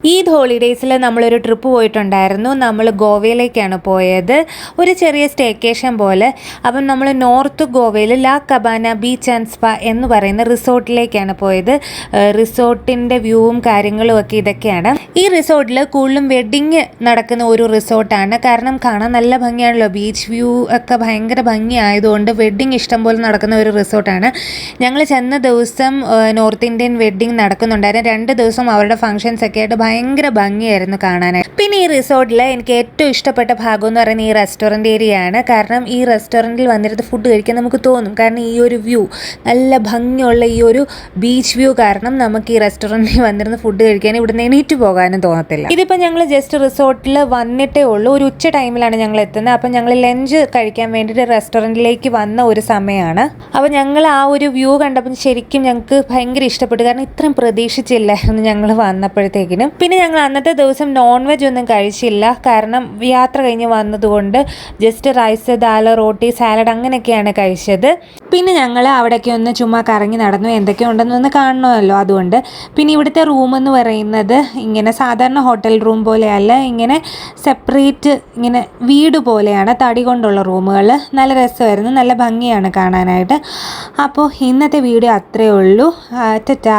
ഈദ് ഹോളിഡേയ്സിൽ നമ്മളൊരു ട്രിപ്പ് പോയിട്ടുണ്ടായിരുന്നു. നമ്മൾ ഗോവയിലേക്കാണ് പോയത്, ഒരു ചെറിയ സ്റ്റേക്കേഷൻ പോലെ. അപ്പം നമ്മൾ നോർത്ത് ഗോവയിൽ ലാ കബാന ബീച്ച് ആൻഡ് സ്പാ എന്ന് പറയുന്ന റിസോർട്ടിലേക്കാണ് പോയത്. റിസോർട്ടിൻ്റെ വ്യൂവും കാര്യങ്ങളും ഒക്കെ ഇതൊക്കെയാണ്. ഈ റിസോർട്ടിൽ കൂടുതലും വെഡ്ഡിങ് നടക്കുന്ന ഒരു റിസോർട്ടാണ്. കാരണം കാണാൻ നല്ല ഭംഗിയാണല്ലോ, ബീച്ച് വ്യൂ ഒക്കെ ഭയങ്കര ഭംഗിയായതുകൊണ്ട് വെഡ്ഡിങ് ഇഷ്ടം പോലെ നടക്കുന്ന ഒരു റിസോർട്ടാണ്. ഞങ്ങൾ ചെന്ന ദിവസം നോർത്ത് ഇന്ത്യൻ വെഡ്ഡിങ് നടക്കുന്നുണ്ടായിരുന്നു. 2 ദിവസം അവരുടെ ഫംഗ്ഷൻസ് ഒക്കെ ആയിട്ട് ഭയങ്കര ഭംഗിയായിരുന്നു കാണാനായിട്ട്. പിന്നെ ഈ റിസോർട്ടിൽ എനിക്ക് ഏറ്റവും ഇഷ്ടപ്പെട്ട ഭാഗം എന്ന് പറയുന്നത് ഈ റെസ്റ്റോറൻറ്റ് ഏരിയയാണ്. കാരണം ഈ റെസ്റ്റോറൻറ്റിൽ വന്നിരുന്ന് ഫുഡ് കഴിക്കാൻ നമുക്ക് തോന്നും. കാരണം ഈ ഒരു വ്യൂ, നല്ല ഭംഗിയുള്ള ഈ ഒരു ബീച്ച് വ്യൂ കാരണം നമുക്ക് ഈ റെസ്റ്റോറൻറ്റിൽ വന്നിരുന്ന് ഫുഡ് കഴിക്കാൻ ഇവിടുന്ന് എണീറ്റ് പോകാനും തോന്നത്തില്ല. ഇതിപ്പോൾ ഞങ്ങൾ ജസ്റ്റ് റിസോർട്ടിൽ വന്നിട്ടേ ഉള്ളൂ. ഒരു ഉച്ച ടൈമിലാണ് ഞങ്ങൾ എത്തുന്നത്. അപ്പം ഞങ്ങൾ ലഞ്ച് കഴിക്കാൻ വേണ്ടിയിട്ട് റെസ്റ്റോറൻറ്റിലേക്ക് വന്ന ഒരു സമയമാണ്. അപ്പോൾ ഞങ്ങൾ ആ ഒരു വ്യൂ കണ്ടപ്പോൾ ശരിക്കും ഞങ്ങൾക്ക് ഭയങ്കര ഇഷ്ടപ്പെട്ടു. കാരണം ഇത്രയും പ്രതീക്ഷിച്ചില്ലായിരുന്നു ഞങ്ങൾ വന്നപ്പോഴത്തേക്കിനും. പിന്നെ ഞങ്ങൾ അന്നത്തെ ദിവസം നോൺ വെജ് ഒന്നും കഴിച്ചില്ല. കാരണം യാത്ര കഴിഞ്ഞ് വന്നതുകൊണ്ട് ജസ്റ്റ് റൈസ്, ദാല്, റോട്ടി, സാലഡ് അങ്ങനെയൊക്കെയാണ് കഴിച്ചത്. പിന്നെ ഞങ്ങൾ അവിടെയൊക്കെ ഒന്ന് ചുമ്മാ കറങ്ങി നടന്നു, എന്തൊക്കെ ഉണ്ടെന്നൊന്ന് കാണണമല്ലോ അതുകൊണ്ട്. പിന്നെ ഇവിടുത്തെ റൂം എന്ന് പറയുന്നത് ഇങ്ങനെ സാധാരണ ഹോട്ടൽ റൂം പോലെയല്ല, ഇങ്ങനെ സെപ്പറേറ്റ് ഇങ്ങനെ വീട് പോലെയാണ്, തടി കൊണ്ടുള്ള റൂമുകൾ. നല്ല രസമായിരുന്നു, നല്ല ഭംഗിയാണ് കാണാനായിട്ട്. അപ്പോൾ ഇന്നത്തെ വീഡിയോ അത്രയേ ഉള്ളൂ. ടാറ്റാ.